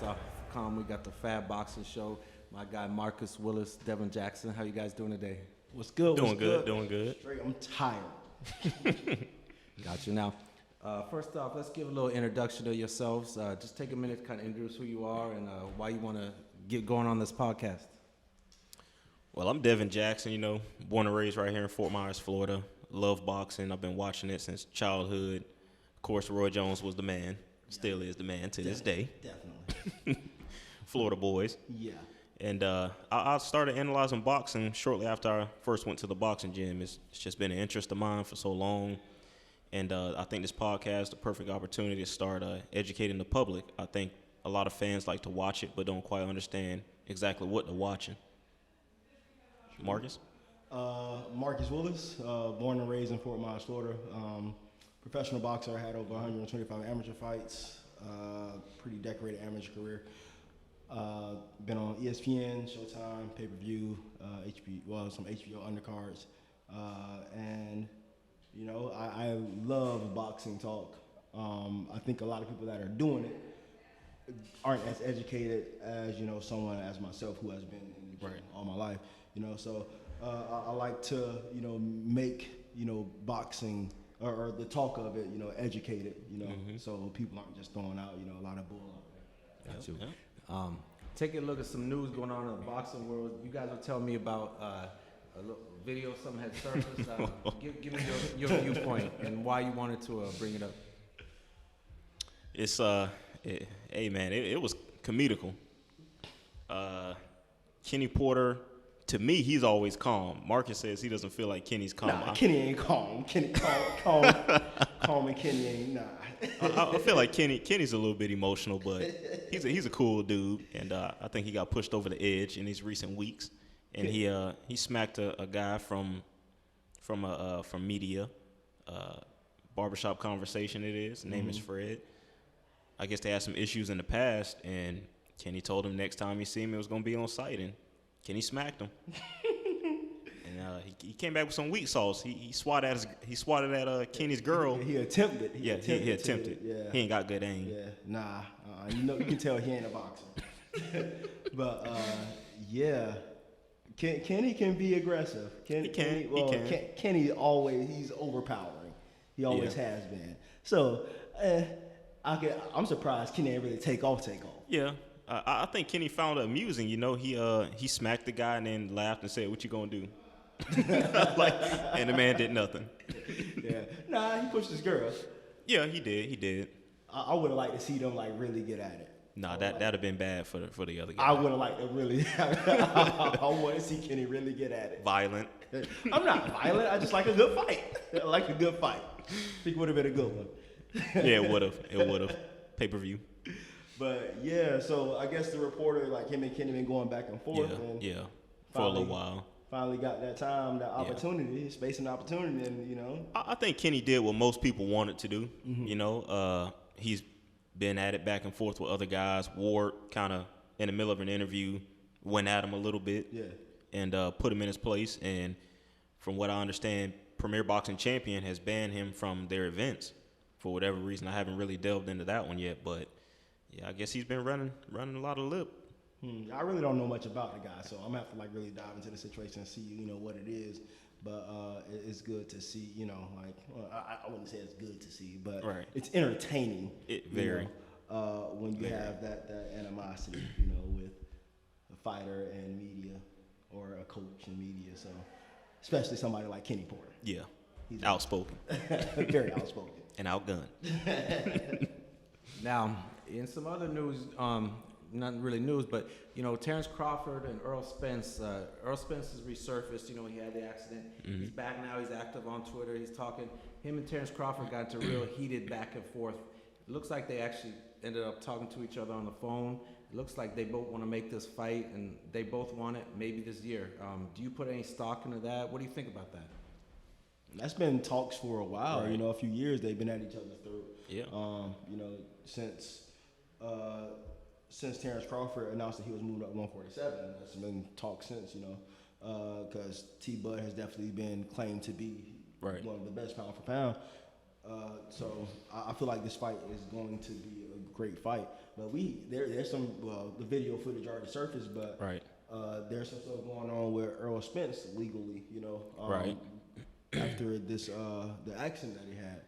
FaBBoxing.com. We got the F.A.B Boxing show. My guy Marcus Willis, Devin Jackson. How you guys doing today? What's good? Doing good, doing good. Straight, I'm tired. Got you. Now, first off, let's give a little introduction to yourselves. Just take a minute to kind of introduce who you are and why you want to get going on this podcast. Well, I'm Devin Jackson, born and raised right here in Fort Myers, Florida. Love boxing. I've been watching it since childhood. Of course, Roy Jones was the man. Still is the man to this day. Definitely. Florida boys. Yeah. And I started analyzing boxing shortly after I first went to the boxing gym. It's just been an interest of mine for so long. And I think this podcast is the perfect opportunity to start educating the public. I think a lot of fans like to watch it but don't quite understand exactly what they're watching. Marcus? Marcus Willis, born and raised in Fort Myers, Florida. Professional boxer. I had over 125 amateur fights. Pretty decorated amateur career. Been on ESPN, Showtime, pay-per-view, some HBO undercards. And, I love boxing talk. I think a lot of people that are doing it aren't as educated as, someone as myself who has been in the game all my life. So I like to, make, boxing or the talk of it, educated, so people aren't just throwing out, a lot of bull out there. Got you. Yeah. Take a look at some news going on in the boxing world. You guys were telling me about a little video something had surfaced. Give me your viewpoint and why you wanted to bring it up. It's, hey, man, it was comedical. Kenny Porter, to me, he's always calm. Marcus says he doesn't feel like Kenny's calm. Nah, Kenny ain't calm. Kenny calm and Kenny ain't, nah. I feel like Kenny's a little bit emotional, but he's a cool dude, and I think he got pushed over the edge in these recent weeks, and he smacked a guy from media, barbershop conversation. It is. His name is Fred. I guess they had some issues in the past, and Kenny told him next time he see him it was gonna be on site, and Kenny smacked him. And he came back with some weak sauce. He swatted at Kenny's girl. He attempted. He attempted. Yeah. He ain't got good aim. Yeah. Nah. You can tell he ain't a boxer. But yeah, Kenny can be aggressive. Kenny, Kenny he's overpowering. He always has been. So I'm surprised Kenny ain't really take off. Yeah. I think Kenny found it amusing. He smacked the guy and then laughed and said, "What you gonna do?" And the man did nothing. Yeah. Nah, he pushed his girl. Yeah, he did. I would have liked to see them really get at it. Nah, that'd have been bad for the other guy. I would have liked to really. I want to see Kenny really get at it. Violent. I'm not violent. I just like a good fight. I like a good fight. I think it would have been a good one. Yeah, it would have. Pay-per-view. But yeah, so I guess the reporter, him and Kenny been going back and forth. Yeah, for a little while. Finally got that opportunity, space and opportunity, and I think Kenny did what most people wanted to do. Mm-hmm. He's been at it back and forth with other guys. Ward kind of in the middle of an interview went at him a little bit, and put him in his place. And from what I understand, Premier Boxing Champion has banned him from their events for whatever reason. I haven't really delved into that one yet, but. Yeah, I guess he's been running a lot of lip. I really don't know much about the guy, so I'm gonna have to really dive into the situation and see what it is. But it's good to see, I wouldn't say it's good to see, but it's entertaining. Very. When you have that animosity, with a fighter and media, or a coach and media. So especially somebody like Kenny Porter. Yeah, he's outspoken. Very outspoken and outgunned. Now, in some other news, not really news, but Terrence Crawford and Earl Spence. Earl Spence has resurfaced. He had the accident. Mm-hmm. He's back now. He's active on Twitter. He's talking. Him and Terrence Crawford got into real heated back and forth. It looks like they actually ended up talking to each other on the phone. It looks like they both want to make this fight, and they both want it maybe this year. Do you put any stock into that? What do you think about that? That's been talks for a while. Right. A few years they've been at each other's throat. Yeah. Since Terrence Crawford announced that he was moved up 147, that's been talk since. Because T. Bud has definitely been claimed to be one of the best pound for pound. So I feel like this fight is going to be a great fight. But there's some the video footage already surfaced, but Right. there's some stuff going on with Earl Spence legally, Right. after this the accident that he had.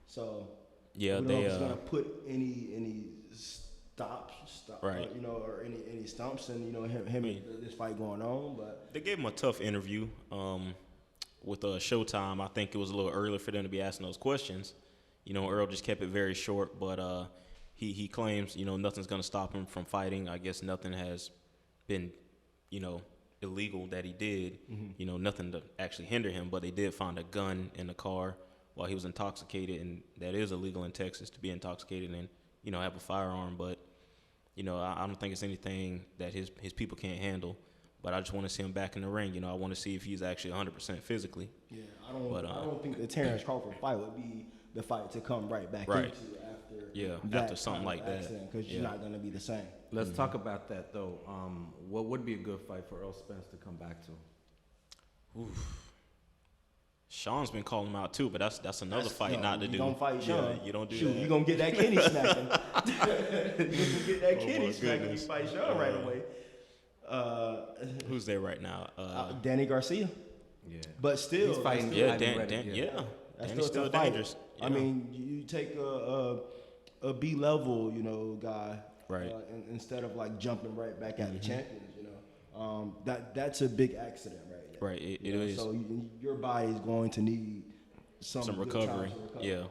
So Yeah, we don't they know if it's gonna put any stop, Right. or any stumps in this fight going on. But they gave him a tough interview with Showtime. I think it was a little early for them to be asking those questions. Earl just kept it very short, but he claims nothing's gonna stop him from fighting. I guess nothing has been illegal that he did. Nothing to actually hinder him, but they did find a gun in the car while he was intoxicated, and that is illegal in Texas to be intoxicated and have a firearm. But I don't think it's anything that his people can't handle. But I just want to see him back in the ring. I want to see if he's actually 100% physically. Yeah, I don't think the Terrence Crawford fight would be the fight to come right back Right. into after something like that, because you're not going to be the same. Let's talk about that though. What would be a good fight for Earl Spence to come back to? Oof. Sean's been calling him out too, but that's another fight not to do. You don't fight Sean. Yeah, you don't do Shoot, that. you're going to get that kidney snapping. You're going to get that kidney snapping when you goodness. fight Sean right away. Who's there right now? Danny Garcia. Yeah, but still, he's fighting. Yeah, Ivan Dan, Reddick, yeah. that's Danny's still a still tough fight. dangerous. I Yeah. mean, you take a B level, guy, Right. Instead of like jumping right back at the champions, that's a big accident right there. Right, it is. So your body's going to need some good recovery. time to recover. Yeah.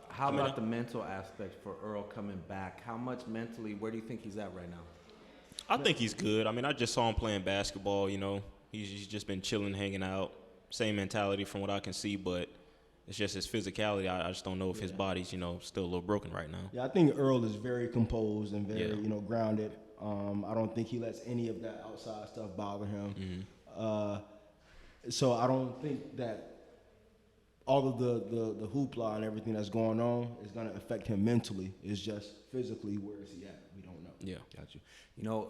How about the mental aspect for Earl coming back? How much mentally? Where do you think he's at right now? I think he's good. I mean, I just saw him playing basketball. He's just been chilling, hanging out. Same mentality from what I can see, but it's just his physicality. I just don't know if his body's still a little broken right now. Yeah, I think Earl is very composed and very Yeah. grounded. I don't think he lets any of that outside stuff bother him. So I don't think that all of the hoopla and everything that's going on is going to affect him mentally. It's just physically, where is he at? We don't know. Yeah. Got you.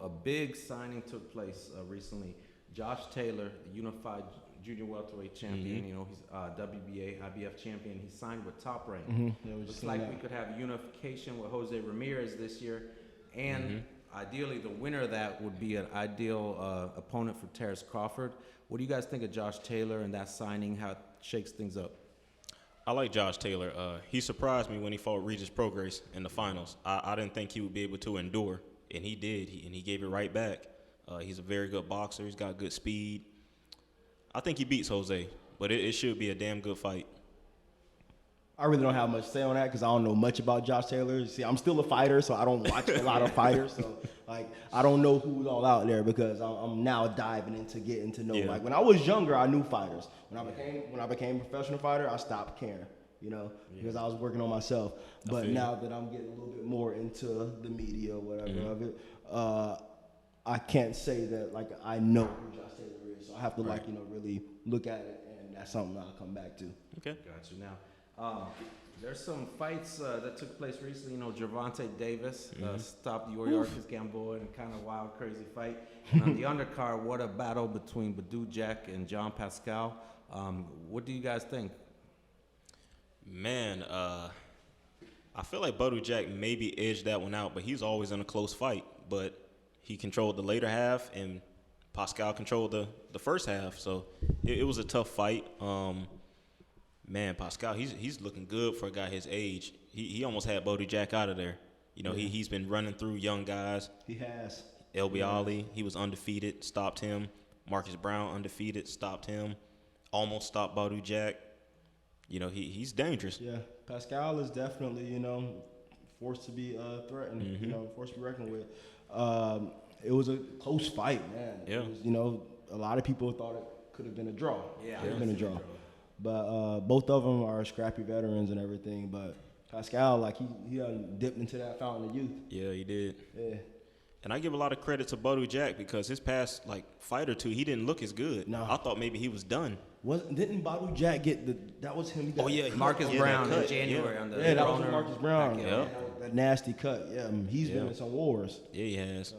A big signing took place recently. Josh Taylor, the unified junior welterweight champion. He's WBA, IBF champion. He signed with Top Rank. Yeah, we just Looks seen like that. we could have unification with Jose Ramirez this year, and ideally the winner of that would be an ideal opponent for Terrence Crawford. What do you guys think of Josh Taylor and that signing? How it shakes things up? I like Josh Taylor. He surprised me when he fought Regis Prograis in the finals. I didn't think he would be able to endure, and he did, and he gave it right back. He's a very good boxer. He's got good speed. I think he beats Jose, but it should be a damn good fight. I really don't have much to say on that because I don't know much about Josh Taylor. See, I'm still a fighter, so I don't watch a lot of fighters. So, I don't know who's all out there because I'm now diving into getting to know. Yeah. Like when I was younger, I knew fighters. When I became a professional fighter, I stopped caring. Because I was working on myself. But now that I'm getting a little bit more into the media or whatever of it, I can't say that I know who Josh Taylor is. So I have to really look at it, and that's something I'll come back to. Okay. Got you. Now, there's some fights that took place recently. Gervonta Davis stopped Yorkis Gamboa in a kind of wild, crazy fight. And on the undercard, what a battle between Badou Jack and John Pascal. What do you guys think? Man, I feel like Badou Jack maybe edged that one out, but he's always in a close fight. But he controlled the later half, and Pascal controlled the first half. So it was a tough fight. Man, Pascal, he's looking good for a guy his age. He almost had Badou Jack out of there. He's been running through young guys. He has. LB Ali, he was undefeated, stopped him. Marcus Brown, undefeated, stopped him. Almost stopped Badou Jack. He's dangerous. Yeah, Pascal is definitely, forced to be threatened, forced to be reckoned with. It was a close fight, man. Yeah. It was, a lot of people thought it could have been a draw. Yeah, Could have been a draw. But both of them are scrappy veterans and everything. But Pascal, he done dipped into that fountain of youth. Yeah, he did. Yeah. And I give a lot of credit to Badou Jack because his past fight or two, he didn't look as good. No. I thought maybe he was done. Didn't Badou Jack get that was him? He got, Marcus Brown that in cut, January on the that was Broner Marcus Brown. backyard. That nasty cut. Yeah, he's been in some wars. Yeah, he has.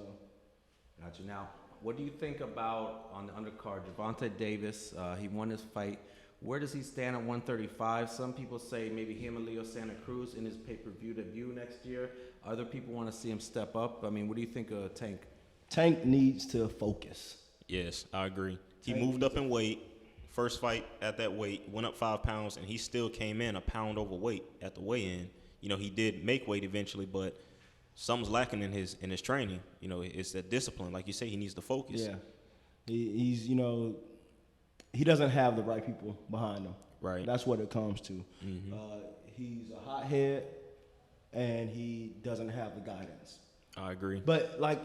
Got you. Now, what do you think about on the undercard, Gervonta Davis? He won his fight Where does he stand at 135? Some people say maybe him and Leo Santa Cruz in his pay-per-view debut next year. Other people want to see him step up. I mean, what do you think of Tank? Tank needs to focus. Yes, I agree. He moved up in weight. First fight at that weight, went up 5 pounds, and he still came in a pound overweight at the weigh-in. You know, he did make weight eventually, but something's lacking in his training. You know, it's that discipline. Like you say, he needs to focus. Yeah, he's he doesn't have the right people behind him. Right. That's what it comes to. Mm-hmm. He's a hothead, and he doesn't have the guidance. I agree. But like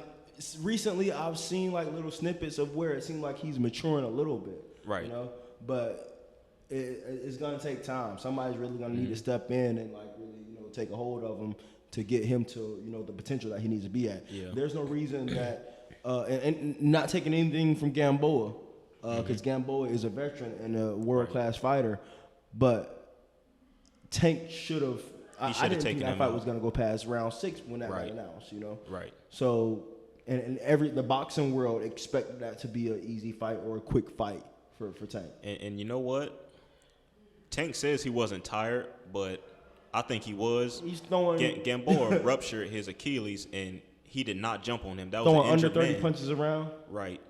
recently, I've seen like little snippets of where it seems like he's maturing a little bit. Right. You know, but it's gonna take time. Somebody's really gonna need to step in and like really take a hold of him to get him to the potential that he needs to be at. Yeah. There's no reason that and not taking anything from Gamboa because Gamboa is a veteran and a world-class fighter, but Tank should have. I didn't think that fight was gonna go past round 6 when that got announced. Right. So and the boxing world expected that to be an easy fight or a quick fight for Tank. And you know what? Tank says he wasn't tired, but I think he was. He's throwing Gamboa ruptured his Achilles, and he did not jump on him. That was throwing an under injured 30 man. punches around. Right.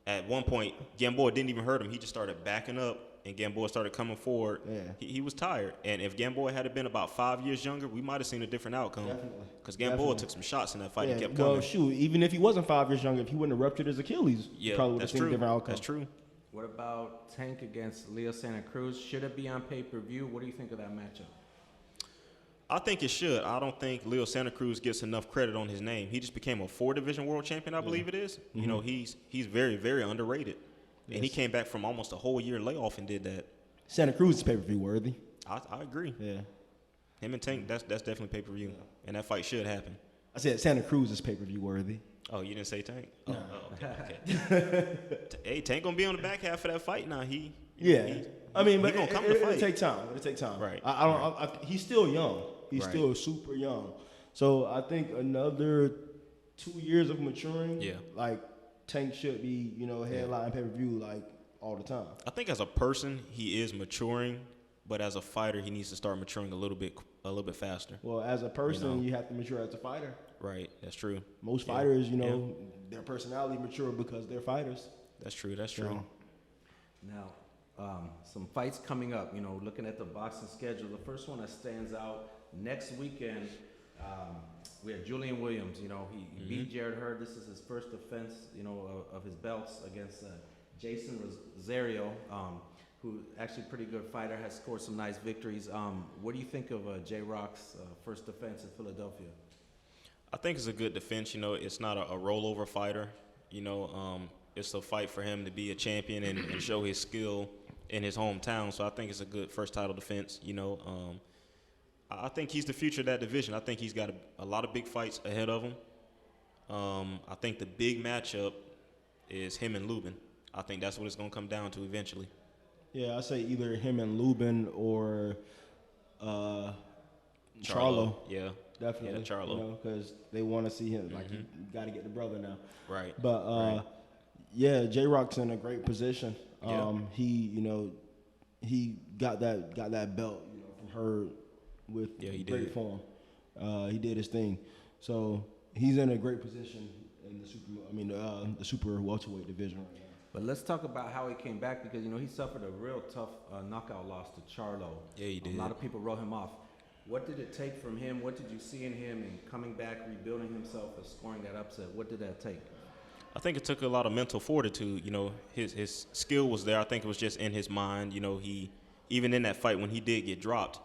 At one point, Gamboa didn't even hurt him. He just started backing up, and Gamboa started coming forward. Yeah. He was tired. And if Gamboa had been about 5 years younger, we might have seen a different outcome. Definitely. Because Gamboa took some shots in that fight. Yeah, He kept coming. well, shoot, even if he wasn't 5 years younger, if he wouldn't have ruptured his Achilles, Yeah, probably would have that's seen a true. different outcome. That's true. What about Tank against Leo Santa Cruz? Should it be on pay-per-view? What do you think of that matchup? I think it should. I don't think Leo Santa Cruz gets enough credit on his name. He just became a 4-division world champion, I believe it is. You know, he's very, very underrated. And he came back from almost a whole year layoff and did that. Santa Cruz is pay-per-view worthy. I agree. Yeah. Him and Tank, that's definitely pay-per-view. And that fight should happen. I said Santa Cruz is pay-per-view worthy. Oh, you didn't say Tank? Oh, okay. Hey, Tank gonna be on the back half of that fight now. I mean, but gonna come to it'll fight. take time. It'll take time. Right. He's still young. He's Right. still super young. So I think another 2 years of maturing. Yeah. Like Tank should be, headline pay-per-view like all the time. I think as a person, he is maturing, but as a fighter, he needs to start maturing a little bit faster. Well, as a person, you have to mature as a fighter. Right. That's true. Most fighters, their personality mature because they're fighters. That's true. That's true. Now, some fights coming up, looking at the boxing schedule. The first one that stands out next weekend, we have Julian Williams. He beat Jared Hurd. This is his first defense, of his belts against Jason Rosario, who actually pretty good fighter, has scored some nice victories. What do you think of J-Rock's first defense in Philadelphia? I think it's a good defense. It's not a rollover fighter. It's a fight for him to be a champion and show his skill in his hometown. So I think it's a good first title defense. I think he's the future of that division. I think he's got a lot of big fights ahead of him. I think the big matchup is him and Lubin. I think that's what it's going to come down to eventually. Yeah, I say either him and Lubin or Charlo. Yeah. Definitely. Yeah, Charlo. Because they want to see him. Like, you got to get the brother now. Right. But, yeah, J-Rock's in a great position. Yeah. He got that belt, from Hurd with great form. He did his thing. So he's in a great position in the super welterweight division right now. But let's talk about how he came back because, he suffered a real tough knockout loss to Charlo. Yeah, he did. A lot of people wrote him off. What did it take from him? What did you see in him in coming back, rebuilding himself, and scoring that upset? What did that take? I think it took a lot of mental fortitude. His skill was there. I think it was just in his mind. He even in that fight when he did get dropped,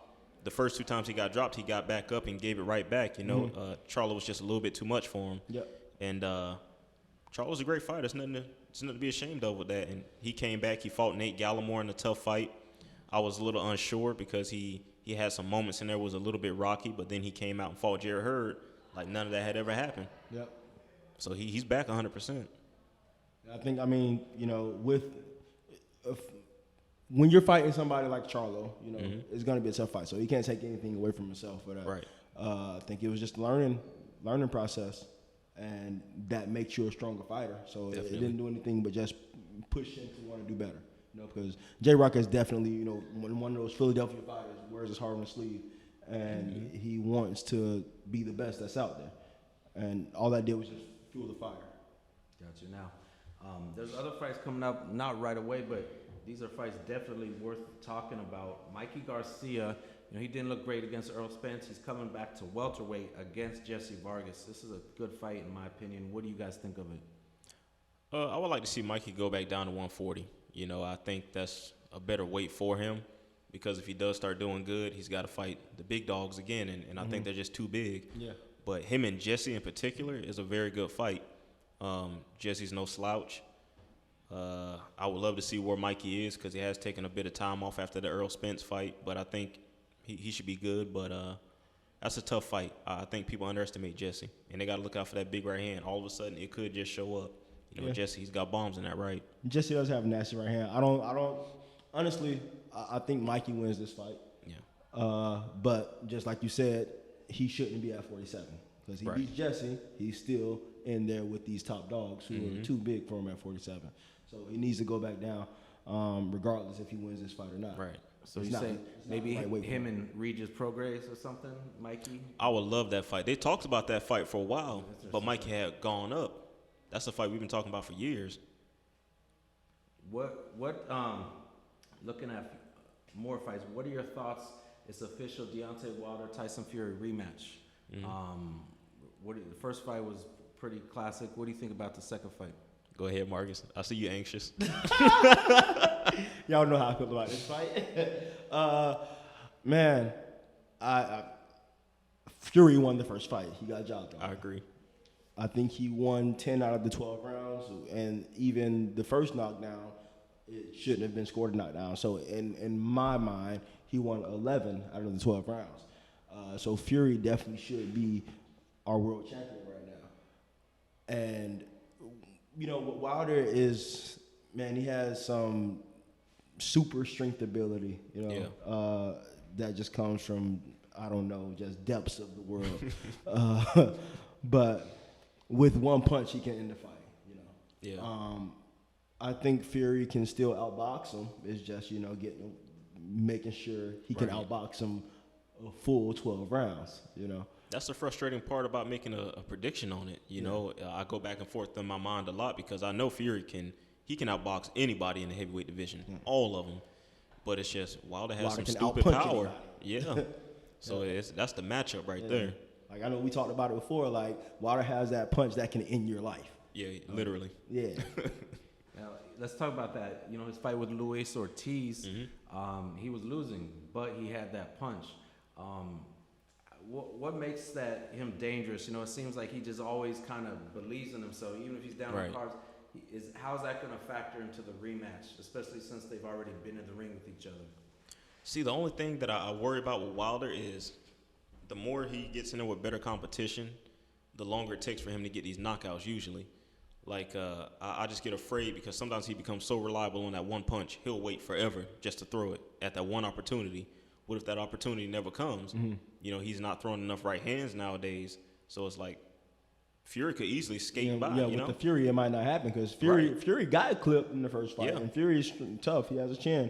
the first 2 times he got dropped, he got back up and gave it right back. Charlo was just a little bit too much for him. Yep. And Charlo's a great fighter. There's nothing to be ashamed of with that. And he came back. He fought Nate Gallimore in a tough fight. I was a little unsure because he had some moments in there was a little bit rocky, but then he came out and fought Jared Hurd like none of that had ever happened. Yep. So he's back 100%. I think, when you're fighting somebody like Charlo, it's going to be a tough fight. So he can't take anything away from himself. But Right. I think it was just learning process, and that makes you a stronger fighter. So it didn't do anything but just push him to want to do better. because J Rock is definitely, one of those Philadelphia fighters wears his heart on his sleeve, and he wants to be the best that's out there. And all that did was just fuel the fire. Gotcha. Now, there's other fights coming up, not right away, but these are fights definitely worth talking about. Mikey Garcia, he didn't look great against Earl Spence. He's coming back to welterweight against Jesse Vargas. This is a good fight, in my opinion. What do you guys think of it? I would like to see Mikey go back down to 140. I think that's a better weight for him because if he does start doing good, he's got to fight the big dogs again, and I think they're just too big. Yeah. But him and Jesse in particular is a very good fight. Jesse's no slouch. I would love to see where Mikey is because he has taken a bit of time off after the Earl Spence fight, but I think he should be good. But that's a tough fight. I think people underestimate Jesse, and they got to look out for that big right hand. All of a sudden, it could just show up. Jesse, he's got bombs in that right. Jesse does have a nasty right hand. Honestly, I think Mikey wins this fight. Yeah. But just like you said, he shouldn't be at 47 because he beats Jesse. He's still in there with these top dogs who are too big for him at 47. So he needs to go back down, regardless if he wins this fight or not. Right. So you say maybe him and Regis Prograis or something, Mikey? I would love that fight. They talked about that fight for a while, but Mikey had gone up. That's a fight we've been talking about for years. What looking at more fights, what are your thoughts? It's official, Deontay Wilder, Tyson Fury rematch. The first fight was pretty classic. What do you think about the second fight? Go ahead, Marcus. I see you anxious. Y'all know how I feel about this fight. Man, Fury won the first fight. He got jobbed on. I agree. I think he won 10 out of the 12 rounds, and even the first knockdown, it shouldn't have been scored a knockdown. So in my mind, he won 11 out of the 12 rounds. So Fury definitely should be our world champion right now. And, Wilder is, man, he has some super strength ability, that just comes from, I don't know, just depths of the world. But with one punch, he can end the fight, Yeah. I think Fury can still outbox him. It's just, making sure he can outbox him a full 12 rounds, That's the frustrating part about making a prediction on it. I go back and forth in my mind a lot because I know Fury can outbox anybody in the heavyweight division, all of them. But it's just Wilder has some stupid power. Yeah. So that's the matchup right there. Like, I know we talked about it before, like, Wilder has that punch that can end your life. Yeah, literally. Yeah. Now, let's talk about that. His fight with Luis Ortiz, he was losing, but he had that punch. What makes him dangerous? It seems like he just always kind of believes in himself, even if he's down on cards. How is that going to factor into the rematch, especially since they've already been in the ring with each other? See, the only thing that I worry about with Wilder is the more he gets in there with better competition, the longer it takes for him to get these knockouts usually. Like, I just get afraid because sometimes he becomes so reliable on that one punch, he'll wait forever just to throw it at that one opportunity. What if that opportunity never comes? He's not throwing enough right hands nowadays. So it's like Fury could easily skate by. Yeah, with the Fury, it might not happen because Fury got clipped in the first fight. Yeah. And Fury is tough. He has a chin.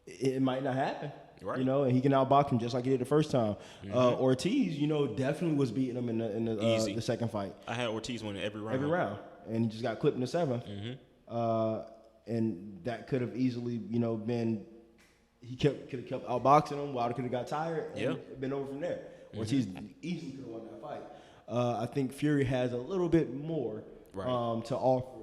It might not happen. Right. And he can outbox him just like he did the first time. Ortiz, definitely was beating him in the second fight. I had Ortiz winning every round. Every round. And he just got clipped in the seventh. And that could have easily, been, he could have kept outboxing him. Wilder could have got tired and been over from there. Ortiz easily could have won that fight. I think Fury has a little bit more to offer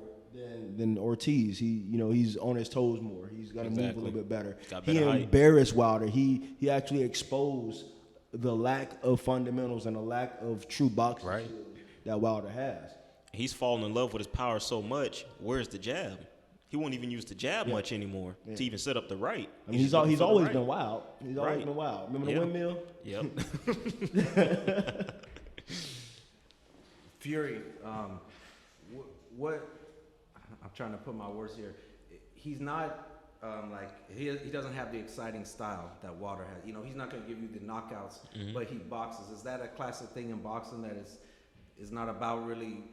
than Ortiz. He's on his toes more. He's got to move a little bit better. He embarrassed Wilder. He actually exposed the lack of fundamentals and the lack of true boxing that Wilder has. He's fallen in love with his power so much. Where's the jab? He won't even use the jab much anymore to even set up the right. I mean, he's always been wild. He's always been wild. Remember the windmill? Yep. Fury, what? I'm trying to put my words here. He's not he doesn't have the exciting style that Wilder has. He's not going to give you the knockouts, but he boxes. Is that a classic thing in boxing that is not about really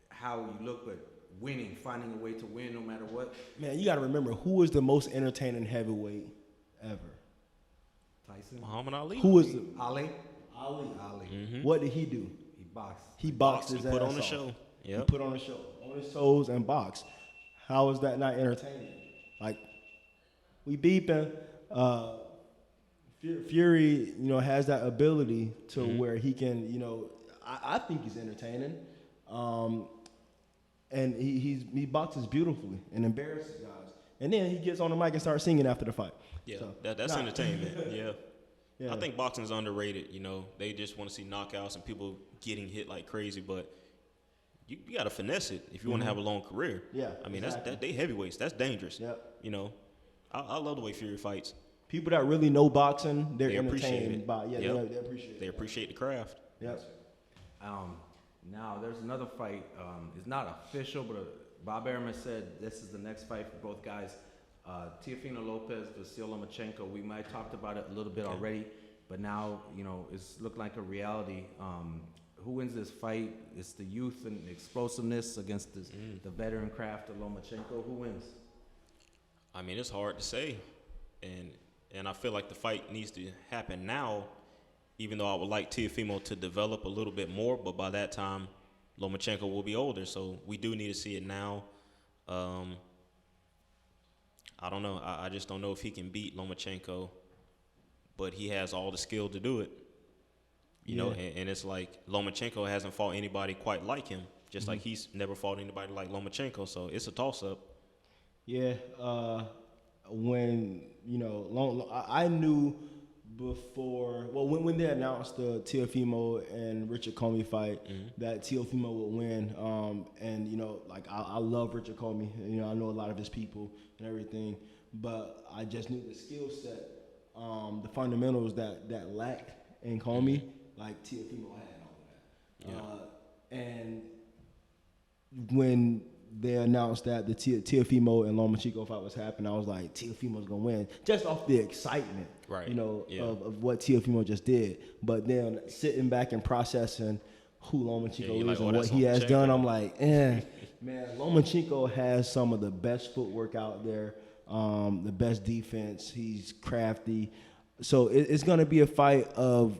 how you look, but winning, finding a way to win no matter what. Man, you got to remember, who was the most entertaining heavyweight ever? Tyson. Muhammad Ali. Who was the Ali. Ali? Mm-hmm. What did he do? He boxed. He boxed his and put ass on the off. show. He Yep. put on a show, on his toes and boxed. How is that not entertaining? Like, we beeping. Fury, has that ability to where he can, I think he's entertaining. And he boxes beautifully and embarrasses guys. And then he gets on the mic and starts singing after the fight. Yeah, So, that's entertainment. Yeah. Yeah. I think boxing is underrated. They just want to see knockouts and people getting hit like crazy, but you got to finesse it if you want to have a long career. Yeah, I mean, exactly. they heavyweights. That's dangerous. Yep. I love the way Fury fights. People that really know boxing, they're They appreciate entertained it. by. Yeah, Yep. they appreciate it. They appreciate the craft. Yep. Now there's another fight. It's not official, but Bob Arum said this is the next fight for both guys. Teofimo Lopez, Vasyl Lomachenko. We might have talked about it a little bit already, but now it's looked like a reality. Who wins this fight? It's the youth and explosiveness against the veteran craft of Lomachenko. Who wins? I mean, it's hard to say, and I feel like the fight needs to happen now. Even though I would like Teofimo to develop a little bit more, but by that time, Lomachenko will be older, so we do need to see it now. I don't know. I just don't know if he can beat Lomachenko, but he has all the skill to do it. And it's like Lomachenko hasn't fought anybody quite like him, just like he's never fought anybody like Lomachenko, so it's a toss-up. Yeah. When I knew before. Well, when they announced the Teofimo and Richard Comey fight, that Teofimo would win. And I love Richard Comey. I know a lot of his people and everything, but I just knew the skill set, the fundamentals that lacked in Comey, like Teofimo had all that. Yeah. And when they announced that the Teofimo and Lomachenko fight was happening, I was like, Teofimo's gonna win, just off the excitement, right? Of what Teofimo just did. But then sitting back and processing who Lomachenko is and what he has done, I'm like, man, Lomachenko has some of the best footwork out there, the best defense. He's crafty, so it's gonna be a fight of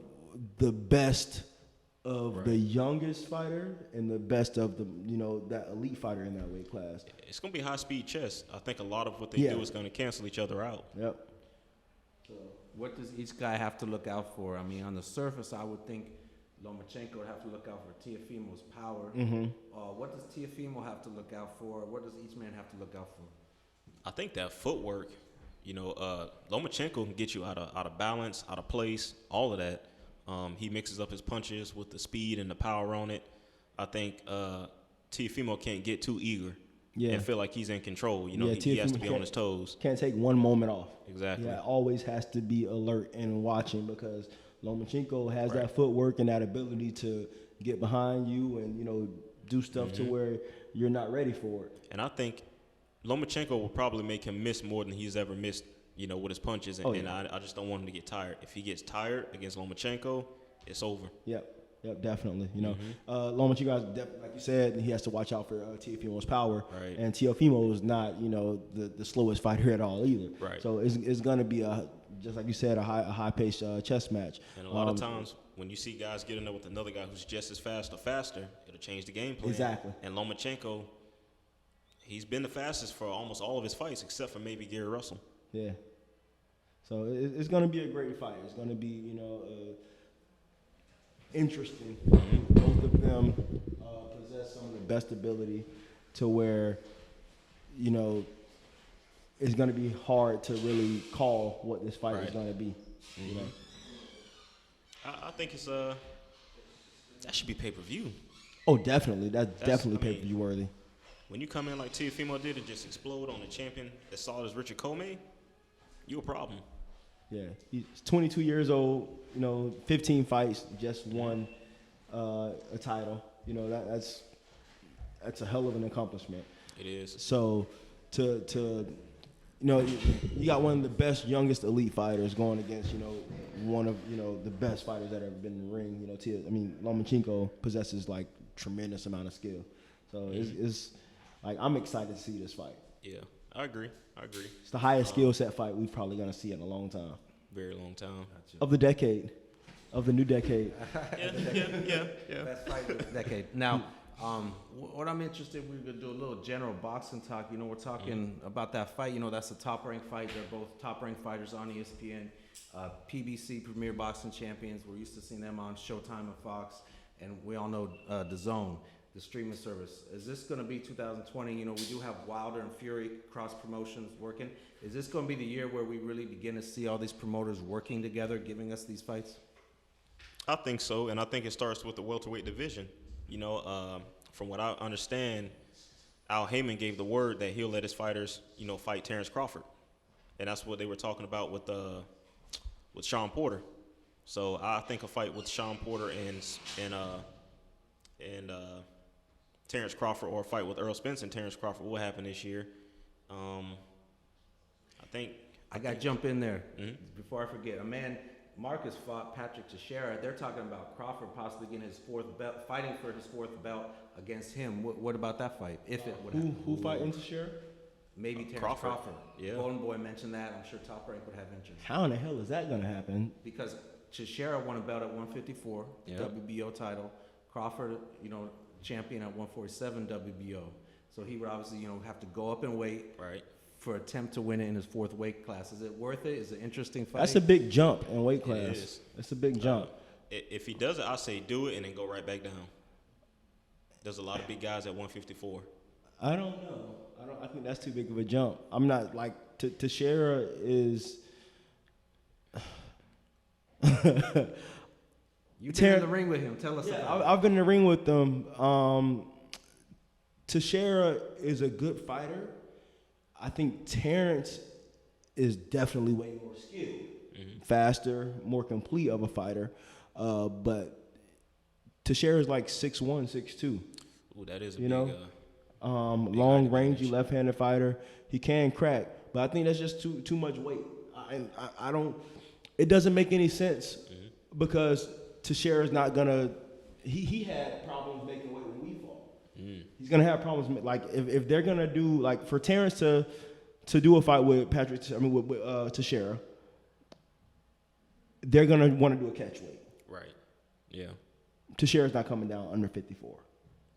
the best of the youngest fighter and the best of the that elite fighter in that weight class. It's gonna be high speed chess. I think a lot of what they do is gonna cancel each other out. Yep. So what does each guy have to look out for? I mean, on the surface, I would think Lomachenko would have to look out for Teofimo's power. What does Teofimo have to look out for? What does each man have to look out for? I think that footwork, Lomachenko can get you out of balance, out of place, all of that. He mixes up his punches with the speed and the power on it. I think Teofimo can't get too eager and feel like he's in control. He has to be on his toes. Can't take one moment off. Exactly. Yeah, always has to be alert and watching, because Lomachenko has that footwork and that ability to get behind you and do stuff to where you're not ready for it. And I think Lomachenko will probably make him miss more than he's ever missed, with his punches. And I just don't want him to get tired. If he gets tired against Lomachenko, it's over. Yep, definitely. Lomachenko, like you said, he has to watch out for Teofimo's power. Right. And Teofimo is not, the slowest fighter at all either. Right. So it's going to be just like you said, a high-paced chess match. And a lot of times when you see guys get in there with another guy who's just as fast or faster, it'll change the game plan. Exactly. And Lomachenko, he's been the fastest for almost all of his fights, except for maybe Gary Russell. Yeah. So it's going to be a great fight. It's going to be, interesting. Both of them possess some of the best ability to where, it's going to be hard to really call what this fight is going to be. I think it's that should be pay-per-view. Oh, definitely. That's definitely pay-per-view worthy. When you come in like Teofimo did and just explode on a champion as solid as Richard Comey, you a problem. Yeah, he's 22 years old. 15 fights, just won a title. That's a hell of an accomplishment. It is. So you got one of the best, youngest elite fighters going against one of the best fighters that ever been in the ring. Lomachenko possesses like tremendous amount of skill. So Like, I'm excited to see this fight. Yeah, I agree. It's the highest skill set fight we've probably gonna see in a long time. Very long time. Gotcha. Of the decade. Of the new decade. Yeah. Best fight of the decade. Now, what I'm interested, we're gonna do a little general boxing talk. You know, we're talking about that fight. You know, that's a top-ranked fight. They're both top-ranked fighters on ESPN. PBC, Premier Boxing Champions. We're used to seeing them on Showtime and Fox, and we all know DAZN, the streaming service. Is this going to be 2020? You know, we do have Wilder and Fury cross promotions working. Is this going to be the year where we really begin to see all these promoters working together, giving us these fights? I think so, and I think it starts with the welterweight division. You know, from what I understand, Al Heyman gave the word that he'll let his fighters, you know, fight Terrence Crawford, and that's what they were talking about with Sean Porter. So I think a fight with Sean Porter and Terrence Crawford, or a fight with Errol Spence and Terrence Crawford, will happen this year. I got to jump in there before I forget. Marcus fought Patrick Teixeira. They're talking about Crawford possibly getting his fourth belt, fighting for his fourth belt against him. What about that fight? If it would happen. Who fighting Teixeira? Maybe Terrence Crawford. Yeah. Golden Boy mentioned that. I'm sure Top Rank would have interest. How in the hell is that going to happen? Because Teixeira won a belt at 154, WBO title. Crawford, you know, champion at 147 WBO. So he would obviously, you know, have to go up in weight. Right. For attempt to win it in his fourth weight class. Is it worth it? Is it an interesting fight? That's a big jump in weight class. It is. That's a big jump. If he does it, I say do it and then go right back down. There's a lot of big guys at 154. I don't know. I think that's too big of a jump. I'm not like Teixeira is. You've been in the ring with him. Tell us about it. I've been in the ring with them. Teixeira is a good fighter. I think Terrence is definitely way more skilled, faster, more complete of a fighter. But Teixeira is like 6'1", 6'2". Ooh, that is a big, know, long rangey left-handed fighter. He can crack, but I think that's just too much weight. I don't. It doesn't make any sense because Teixeira's not gonna. He had problems making weight when we fought. He's gonna have problems. Like if they're gonna do, like, for Terrence to do a fight with with Teixeira, they're gonna want to do a catch weight. Right. Yeah. Teixeira's not coming down under 54.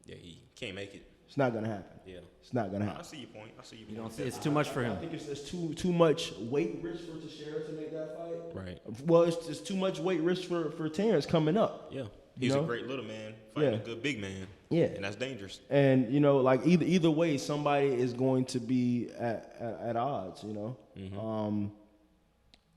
Yeah, he can't make it. It's not gonna happen. Yeah. It's not gonna happen. I see your point. You don't see it's too much for him. I think it's too much weight risk for Teixeira to make that fight. Right. Well, it's too much weight risk for Terrence coming up. Yeah. He's a great little man fighting a good big man. Yeah. And that's dangerous. And, you know, like either way, somebody is going to be at odds, you know.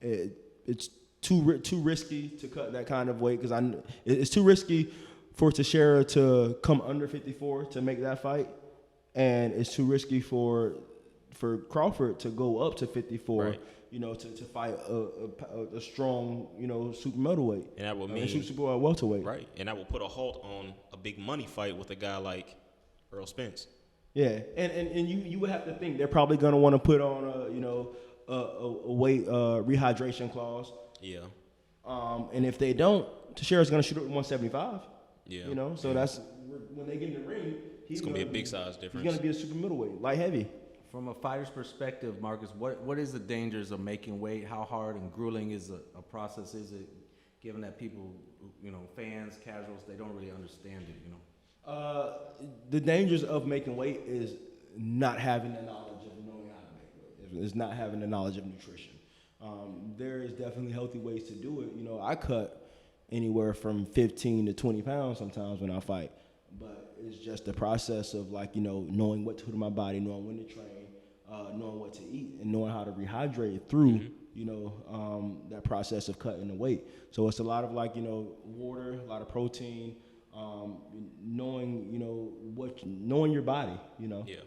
It's too risky to cut that kind of weight because it's too risky for Teixeira to come under 54 to make that fight, and it's too risky for Crawford to go up to 54. Right. You know, to fight a strong, you know, super middleweight. And that would mean super welterweight. Right. And that will put a halt on a big money fight with a guy like Errol Spence. Yeah. And you would have to think they're probably going to want to put on a weight rehydration clause. Yeah. And if they don't, Teixeira's going to shoot at 175. Yeah. You know, so that's when they get in the ring, it's going to be a big size difference. He's going to be a super middleweight, light heavy. From a fighter's perspective, Marcus, what is the dangers of making weight? How hard and grueling is a process? Is it, given that people, you know, fans, casuals, they don't really understand it, you know? The dangers of making weight is not having the knowledge of knowing how to make weight. It's not having the knowledge of nutrition. There is definitely healthy ways to do it. You know, I cut anywhere from 15 to 20 pounds sometimes when I fight. But it's just the process of, like, you know, knowing what to put in my body, knowing when to train, knowing what to eat, and knowing how to rehydrate through, you know, that process of cutting the weight. So it's a lot of, like, you know, water, a lot of protein, knowing, you know, knowing your body, you know. Yeah.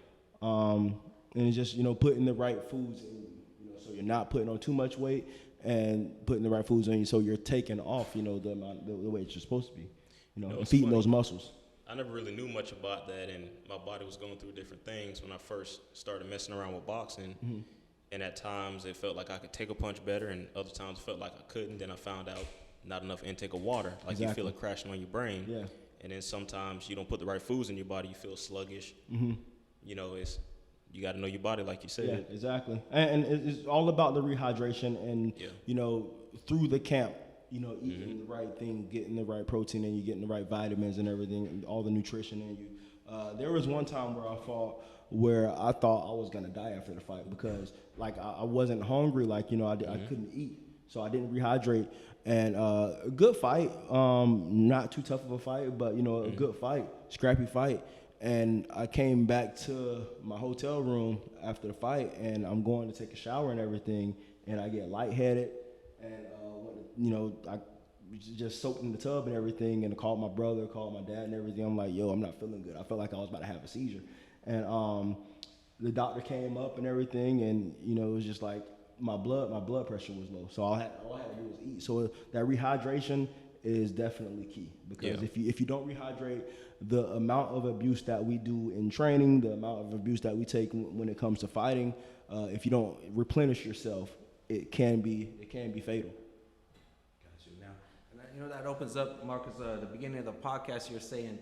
And it's just, you know, putting the right foods in, you know, so you're not putting on too much weight, and putting the right foods on you so you're taking off, you know, the weight you're supposed to be, you know, and feeding those muscles. I never really knew much about that, and my body was going through different things when I first started messing around with boxing. And at times it felt like I could take a punch better, and other times it felt like I couldn't. Then I found out not enough intake of water, like you feel it crashing on your brain. Yeah. And then sometimes you don't put the right foods in your body, you feel sluggish. You you got to know your body, like you said. Yeah, exactly. And it's all about the rehydration and, through the camp, eating the right thing, getting the right protein in you, getting the right vitamins and everything, and all the nutrition in you. There was one time where I fought where I thought I was going to die after the fight because, like, I wasn't hungry. Like, I couldn't eat. So I didn't rehydrate. And a good fight, not too tough of a fight, but, a good fight, scrappy fight. And I came back to my hotel room after the fight, and I'm going to take a shower and everything, and I get lightheaded, and I just soaked in the tub and everything, and I called my brother, called my dad and everything. I'm like, yo, I'm not feeling good. I felt like I was about to have a seizure. And the doctor came up and everything, and it was just like my blood pressure was low, so all I had to do was eat. So that rehydration is definitely key, because if you don't rehydrate, the amount of abuse that we do in training, the amount of abuse that we take when it comes to fighting, if you don't replenish yourself, it can be fatal. Got you. Now, and that opens up, Marcus. The beginning of the podcast, you're saying,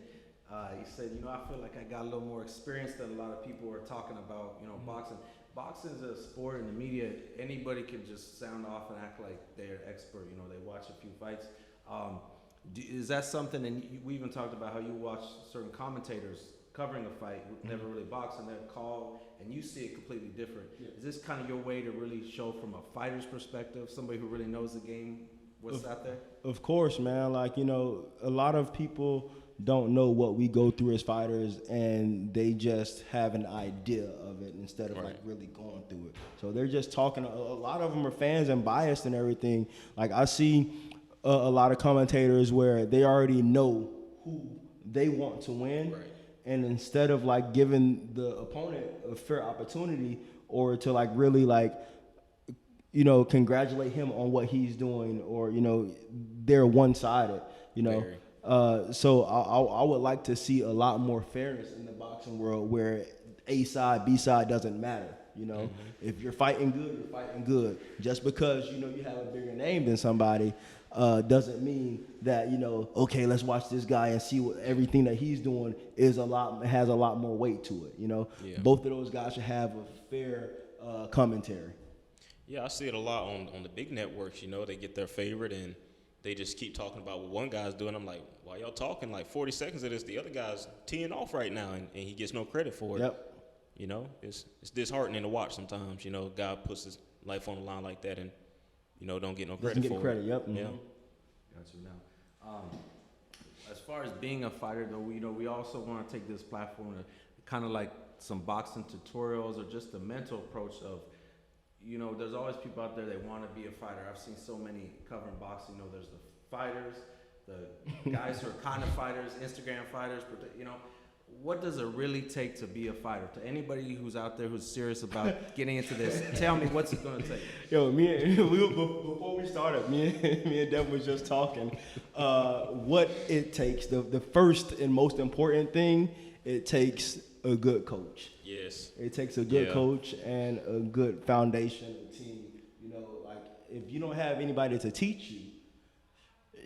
you said, I feel like I got a little more experience than a lot of people are talking about, boxing. Boxing is a sport in the media. Anybody can just sound off and act like they're an expert. They watch a few fights. Is that something, and we even talked about how you watch certain commentators covering a fight, never really boxing, that call, and you see it completely different. Yeah. Is this kind of your way to really show from a fighter's perspective, somebody who really knows the game, what's out there? Of course, man. Like, a lot of people don't know what we go through as fighters, and they just have an idea of it instead of like really going through it. So they're just talking. A lot of them are fans and biased and everything. Like, I see a lot of commentators where they already know who they want to win, and instead of like giving the opponent a fair opportunity or to like really like congratulate him on what he's doing, or they're one-sided. So I would like to see a lot more fairness in the boxing world, where A side, B side doesn't matter. If you're fighting good, you're fighting good. Just because you have a bigger name than somebody doesn't mean that okay, let's watch this guy and see what everything that he's doing has a lot more weight to it. Both of those guys should have a fair commentary. Yeah, I see it a lot on the big networks. They get their favorite and they just keep talking about what one guy's doing. I'm like, why y'all talking like 40 seconds of this? The other guy's teeing off right now, and he gets no credit for it. Yep. It's disheartening to watch sometimes. God puts his life on the line like that, and don't get no credit for it. Doesn't get credit. Yep. Yeah. Got you now. As far as being a fighter, though, we also want to take this platform to kind of like some boxing tutorials, or just the mental approach of, there's always people out there that want to be a fighter. I've seen so many covering boxing. There's the fighters, the guys who are kind of fighters, Instagram fighters. What does it really take to be a fighter? To anybody who's out there who's serious about getting into this, tell me, what's it going to take? Yo, before we started, me and Devin was just talking. What it takes, the first and most important thing, it takes a good coach. Yes. It takes a good coach and a good foundation, a team. Like, if you don't have anybody to teach you,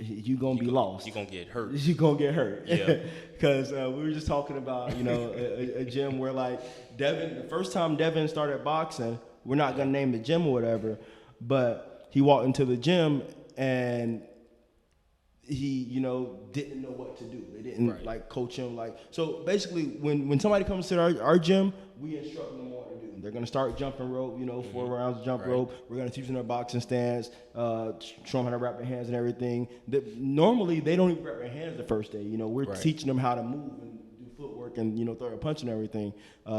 you're going to be lost. You're going to get hurt. You're going to get hurt. Yeah. Because we were just talking about, a gym where, like, the first time Devin started boxing, we're not going to name the gym or whatever, but he walked into the gym and he, didn't know what to do. They didn't like coach him. Like, so basically when somebody comes to our gym, we instruct them what to do. They're going to start jumping rope, 4 rounds of jump rope. We're going to teach them their boxing stance, show them how to wrap their hands and everything. Normally, they don't even wrap their hands the first day. We're teaching them how to move and do footwork and, throw a punch and everything.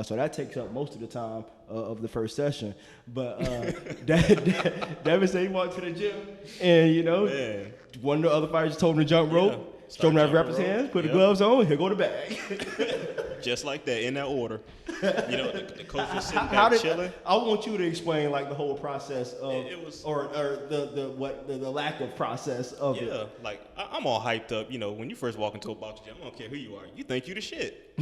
So that takes up most of the time of the first session. But Devin said he walked to the gym and, one of the other fighters told him to jump rope. Show him how to wrap his hands, put the gloves on, here go the bag. Just like that, in that order. The coach was sitting back chilling. I want you to explain like the whole process of it was, or the lack of process of it. Yeah, like I'm all hyped up. When you first walk into a boxing gym, I don't care who you are. You think you the shit.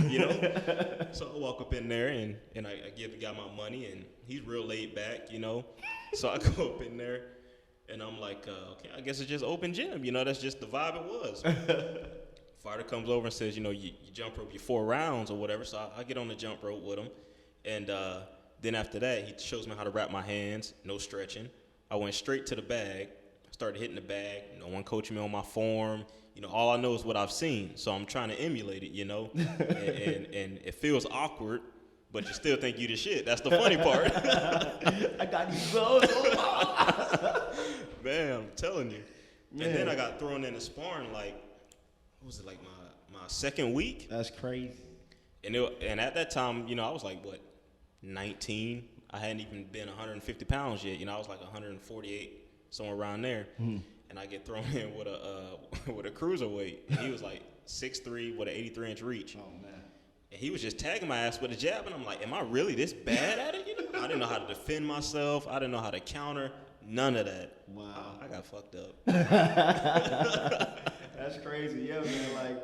So I walk up in there and I give the guy my money, and he's real laid back. So I go up in there. And I'm like, okay, I guess it's just open gym. That's just the vibe it was. fighter comes over and says, you jump rope your 4 rounds or whatever. So I get on the jump rope with him. And then after that, he shows me how to wrap my hands, no stretching. I went straight to the bag, started hitting the bag. No one coaching me on my form. All I know is what I've seen. So I'm trying to emulate it, and it feels awkward, but you still think you the shit. That's the funny part. I got these gloves. Man, I'm telling you. Man. And then I got thrown into sparring what was it, like my second week? That's crazy. And at that time, I was like, 19? I hadn't even been 150 pounds yet. I was like 148, somewhere around there. Mm-hmm. And I get thrown in with a cruiserweight. And he was like 6'3" with an 83-inch reach. Oh, man. And he was just tagging my ass with a jab. And I'm like, am I really this bad at it? I didn't know how to defend myself. I didn't know how to counter. None of that. Wow. I got fucked up. That's crazy. Yeah, man. Like,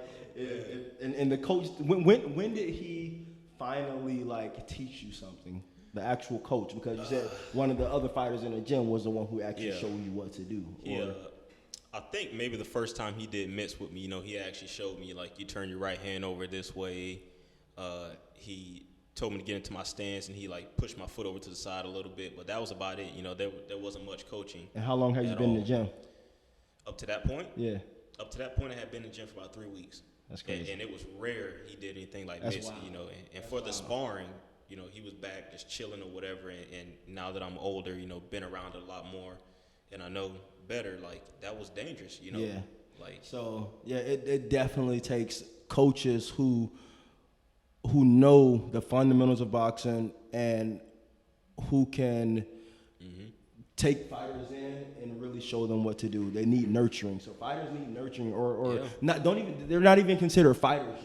and the coach, when did he finally, teach you something? The actual coach? Because you said one of the other fighters in the gym was the one who actually showed you what to do. Yeah. I think maybe the first time he did mitts with me, he actually showed me, you turn your right hand over this way. He told me to get into my stance, and he, pushed my foot over to the side a little bit. But that was about it. There wasn't much coaching. And how long have you been in the gym? Up to that point? Yeah. Up to that point, I had been in the gym for about 3 weeks. That's crazy. And it was rare he did anything like That's this, wild. And for the sparring, he was back just chilling or whatever. And now that I'm older, been around it a lot more, and I know better, that was dangerous, Yeah. So, yeah, it definitely takes coaches who know the fundamentals of boxing and who can take fighters in and really show them what to do. They need nurturing. So fighters need nurturing, or they're not even considered fighters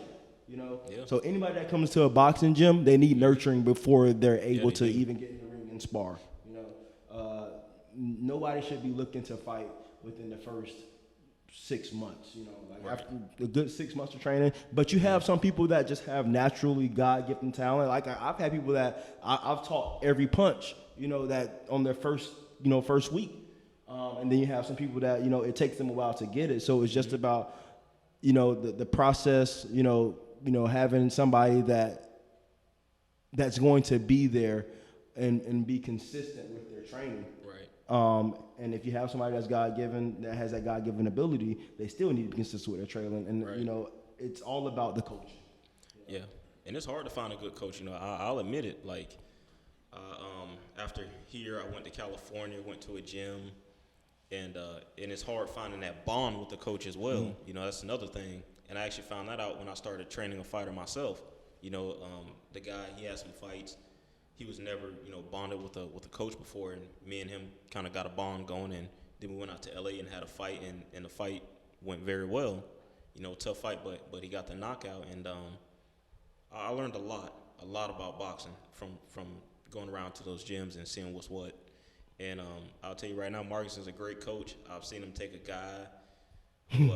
yet. Yeah. So anybody that comes to a boxing gym, they need nurturing before they're able to even get in the ring and spar. Nobody should be looking to fight within the first 6 months. Right. After a good 6 months of training. But you have some people that just have naturally God-given talent. I've had people that I've taught every punch. That on their first week. And then you have some people that, it takes them a while to get it. So it's just about, the process, having somebody that's going to be there and be consistent with their training. Right. And if you have somebody that's God-given, that has that God-given ability, they still need to be consistent with their training. And, right. It's all about the coach. Yeah. And it's hard to find a good coach. I'll admit it. After here, I went to California, went to a gym, and it's hard finding that bond with the coach as well. Mm-hmm. That's another thing. And I actually found that out when I started training a fighter myself. The guy, he had some fights. He was never, bonded with a coach before, and me and him kind of got a bond going. And then we went out to LA and had a fight, and the fight went very well. Tough fight, but he got the knockout, and I learned a lot about boxing from going around to those gyms and seeing what's what. And I'll tell you right now, Marcus is a great coach. I've seen him take a guy who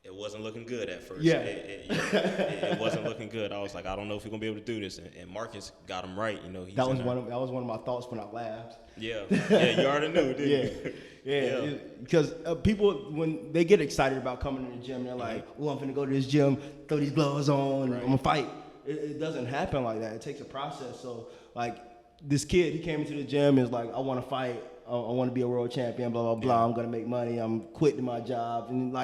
it wasn't looking good at first. Yeah. It wasn't looking good. I was like, I don't know if we're gonna be able to do this. And Marcus got him right. He's that was one of my thoughts when I laughed. Yeah. You already knew, didn't you? Yeah. Because people, when they get excited about coming to the gym, they're like, "Oh, I'm gonna go to this gym, throw these gloves on, I'm gonna fight." It doesn't happen like that. It takes a process. So, this kid, he came into the gym and was like, "I want to fight. I want to be a world champion. Blah blah blah. Yeah. I'm gonna make money. I'm quitting my job." And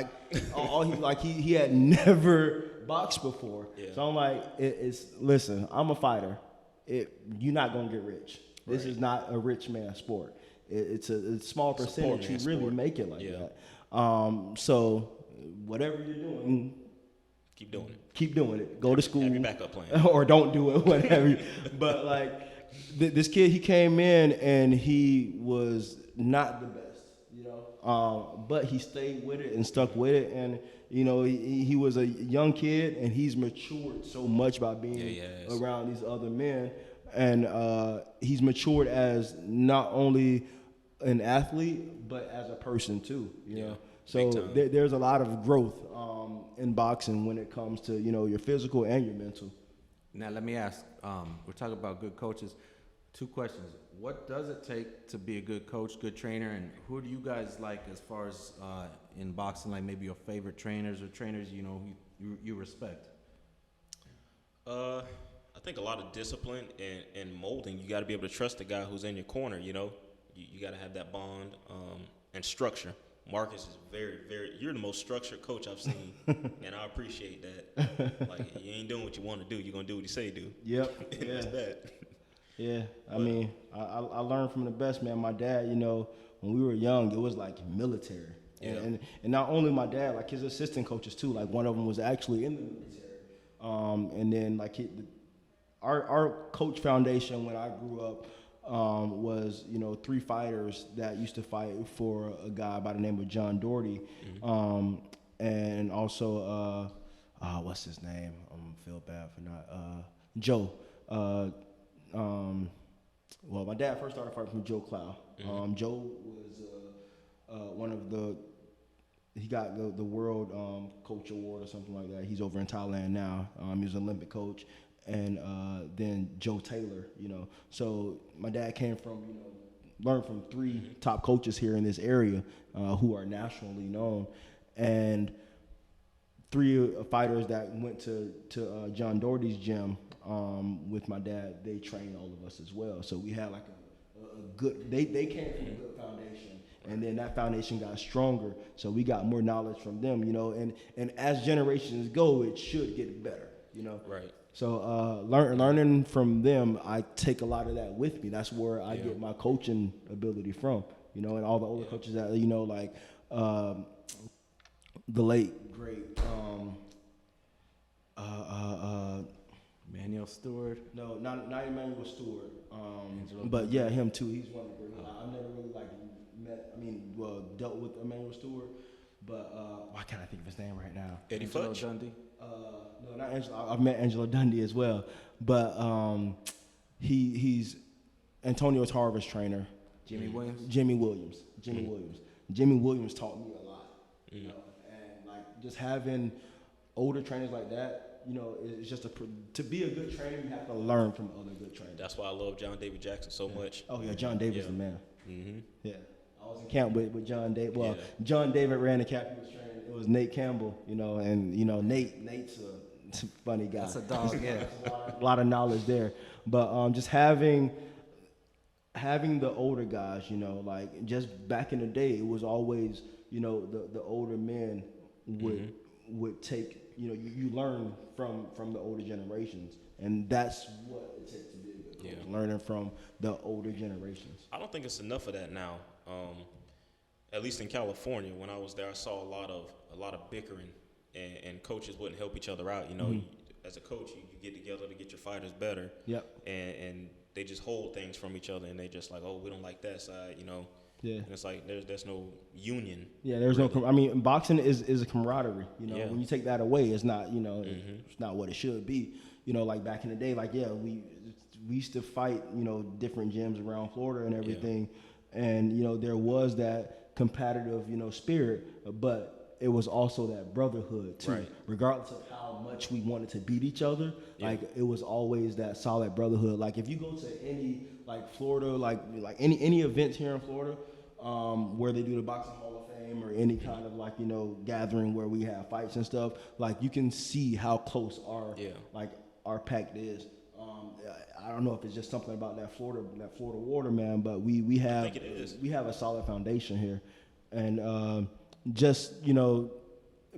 he had never boxed before. Yeah. So I'm like, listen, I'm a fighter. You're not gonna get rich. This is not a rich man's sport. It's a small percentage who really make it like that. So whatever you're doing, keep doing it. Keep doing it. Go to school. Have your backup plan. Or don't do it, whatever. But this kid, he came in and he was not the best, but he stayed with it and stuck with it. And, he was a young kid, and he's matured so much by being around these other men. And he's matured as not only an athlete, but as a person too, So there's a lot of growth in boxing when it comes to, your physical and your mental. Now, let me ask, we're talking about good coaches. 2 questions. what does it take to be a good coach, good trainer, and who do you guys like as far as in boxing, like maybe your favorite trainers or trainers you respect? I think a lot of discipline and molding. You got to be able to trust the guy who's in your corner. You know, you got to have that bond and structure. Marcus is very, very. You're the most structured coach I've seen, and I appreciate that. Like, you ain't doing what you want to do. You're gonna do what you say do. Yep. And that's that. Yeah. I mean, I learned from the best, man. My dad, when we were young, it was like military. Yeah. And not only my dad, like his assistant coaches too. Like one of them was actually in the military. And then like our coach foundation when I grew up was 3 fighters that used to fight for a guy by the name of John Doherty, and also what's his name? I'm gonna feel bad for not Joe. Well, my dad first started fighting from Joe Clow. Joe was one of he got the world coach award or something like that. He's over in Thailand now. He was an Olympic coach. And then Joe Taylor, So my dad came from, learned from 3 top coaches here in this area who are nationally known. And 3 fighters that went to John Doherty's gym with my dad, they trained all of us as well. So we had like a good, they came from a good foundation. And then that foundation got stronger. So we got more knowledge from them, and as generations go, it should get better, Right. So learning from them, I take a lot of that with me. That's where I get my coaching ability from, and all the older coaches that, like the late, great Emmanuel Stewart. No, not Emmanuel Stewart. But yeah, him too. He's one of the great. I've never really dealt with Emmanuel Stewart, but why can't I think of his name right now? Eddie Angelo Futch. Dundee. No, not Angelo. I've met Angelo Dundee as well, but he's Antonio Tarver's trainer. Jimmy Williams. Jimmy Williams taught me a lot, and like just having older trainers like that. It's just to be a good trainer, you have to learn from other good trainers. That's why I love John David Jackson so much. Oh yeah, John David's the man. Mm-hmm. Yeah, I was in camp with John David. Well, John David ran the camp. He was training. It was Nate Campbell. And Nate's a funny guy. That's a dog. Yeah, a lot of knowledge there. But just having the older guys, like just back in the day, it was always the older men would take. You learn from the older generations, and that's what it takes to be a good coach. Learning from the older generations. I don't think it's enough of that now. At least in California, when I was there, I saw a lot of bickering, and coaches wouldn't help each other out. As a coach, you get together to get your fighters better. Yep. And they just hold things from each other, and they just like, oh, we don't like that side, Yeah. And it's like there's no union. Yeah, there's really. no. I mean, boxing is a camaraderie. Yeah. When you take that away, it's not. It's not what it should be. Like back in the day, we used to fight. Different gyms around Florida and everything, and there was that competitive spirit, but it was also that brotherhood too. Right. Regardless of how much we wanted to beat each other, like it was always that solid brotherhood. Like if you go to any Florida, like any events here in Florida, where they do the Boxing Hall of Fame or any kind of gathering where we have fights and stuff, like you can see how close our pact is. I don't know if it's just something about that Florida water, man, but we have I think it is. We have a solid foundation here, and just being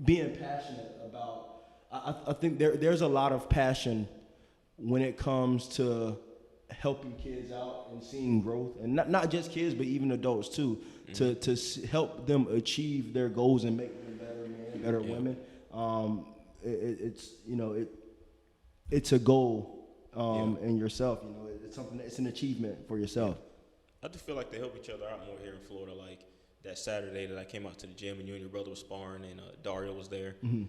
passionate about. I think there's a lot of passion when it comes to helping kids out and seeing growth, and not just kids, but even adults too, to help them achieve their goals and make them better men, better women. It's a goal in yourself. It's something. It's an achievement for yourself. I just feel like they help each other out more here in Florida. Like that Saturday that I came out to the gym and you and your brother was sparring and Dario was there. Mm-hmm.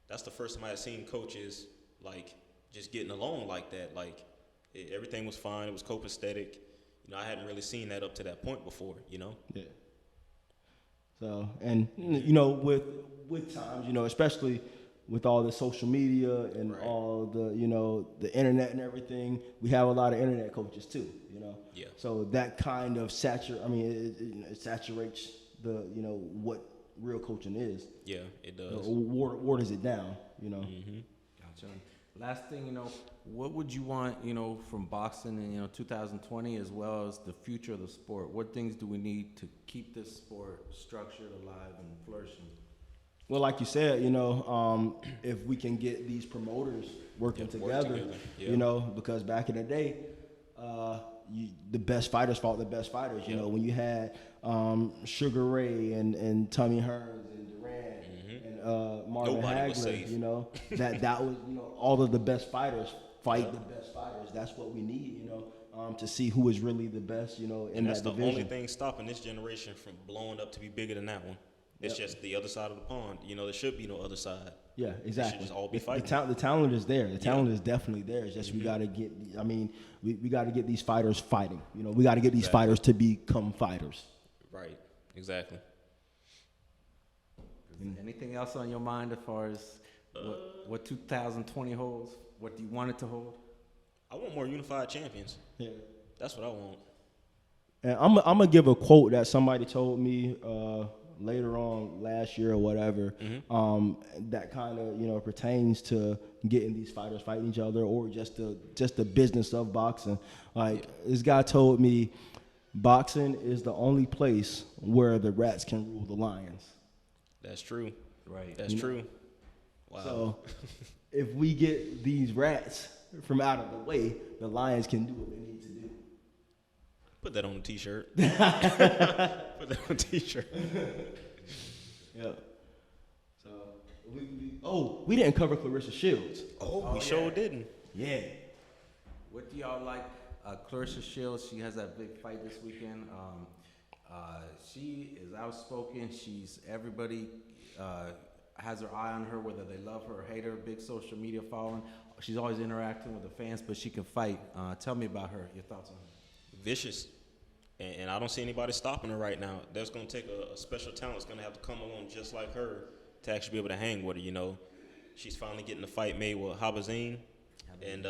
That's the first time I had seen coaches like just getting along like that. Like everything was fine. It was copacetic. I hadn't really seen that up to that point before. Yeah. So, and with times, especially with all the social media and Right. all the, the internet and everything, we have a lot of internet coaches too, Yeah. So that kind of it saturates the, what real coaching is. Yeah, it does. Waters it down, Mm-hmm. Gotcha. Last thing, what would you want, from boxing in, 2020 as well as the future of the sport? What things do we need to keep this sport structured, alive, and flourishing? Well, like you said, if we can get these promoters working together, Yeah. because back in the day, the best fighters fought the best fighters. Yeah. When you had Sugar Ray and Tommy Hearns and Durant and Marvin Nobody was Hagler, safe. that was all of the best fighters fight the best fighters. That's what we need, to see who is really the best, in And that's that the division. only thing stopping this generation from blowing up to be bigger than that one. It's just the other side of the pond. There should be no other side. Yeah, exactly. just all be fighting. The talent is there. The talent is definitely there. It's just we got to get. We got to get these fighters fighting. We got to get these fighters to become fighters. Right. Exactly. Anything else on your mind as far as what 2020 holds? What do you want it to hold? I want more unified champions. Yeah. That's what I want. And I'm gonna give a quote that somebody told me later on last year or whatever. That kind of pertains to getting these fighters fighting each other, or just the business of boxing. This guy told me, boxing is the only place where the rats can rule the lions. That's true. Right. That's true. Wow. So if we get these rats from out of the way, the lions can do what they need to do. Put that on a t-shirt. Put that on a t-shirt. Yeah. So we didn't cover Clarissa Shields. We sure didn't. Yeah. What do y'all like? Clarissa Shields, she has that big fight this weekend. She is outspoken. Everybody has her eye on her, whether they love her or hate her. Big social media following. She's always interacting with the fans, but she can fight. Tell me about her. Your thoughts on her? Vicious. And I don't see anybody stopping her right now. There's going to take a special talent that's going to have to come along just like her to actually be able to hang with her, She's finally getting the fight made with Habazine. And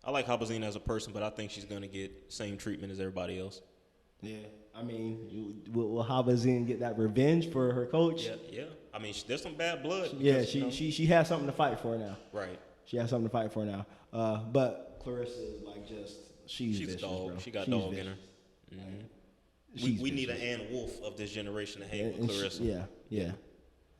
I like Habazine as a person, but I think she's going to get same treatment as everybody else. Yeah. Will Habazine get that revenge for her coach? Yeah. There's some bad blood. Yeah, she has something to fight for now. Right. She has something to fight for now. But Clarissa is she's a vicious, dog. bro. She got She's dog vicious. in her. Mm-hmm. We need an Ann Wolf of this generation to hang with Clarissa. Yeah.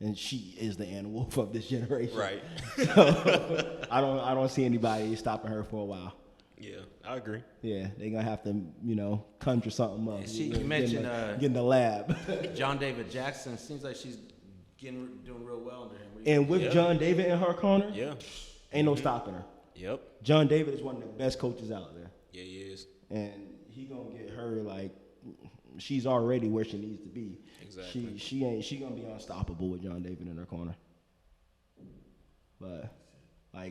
And she is the Ann Wolf of this generation. Right. So I don't see anybody stopping her for a while. Yeah, I agree. Yeah, they're gonna have to, conjure something up. You mentioned get in the lab. John David Jackson. Seems like she's doing real well under him. And with John David in her corner, ain't no stopping her. Yep. John David is one of the best coaches out there. Yeah, he is. And he gonna get her she's already where she needs to be. Exactly. She gonna be unstoppable with John David in her corner. But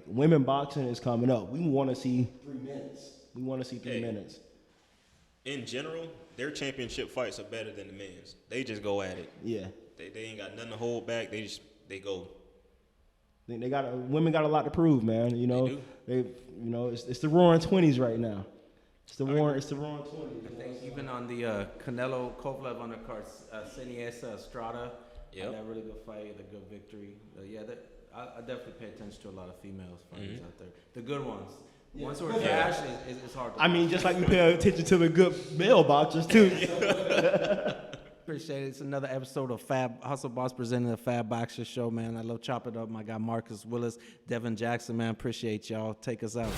women boxing is coming up. We want to see 3 minutes. We want to see 3 minutes. In general, their championship fights are better than the men's. They just go at it. Yeah. They ain't got nothing to hold back. They go. Women got a lot to prove, man. They it's the roaring 20s right now. It's the roaring 20s. I think even on the Canelo Kovalev undercard, Seniesa Estrada had that really good fight, a good victory. I definitely pay attention to a lot of female fighters out there. The good ones. Ones who are trash, it's hard to just like we pay attention to the good male boxers too. Appreciate it. It's another episode of Fab Hustle Boss presenting the Fab Boxer Show, man. I love chopping it up. My guy Marcus Willis, Devin Jackson, man. Appreciate y'all. Take us out.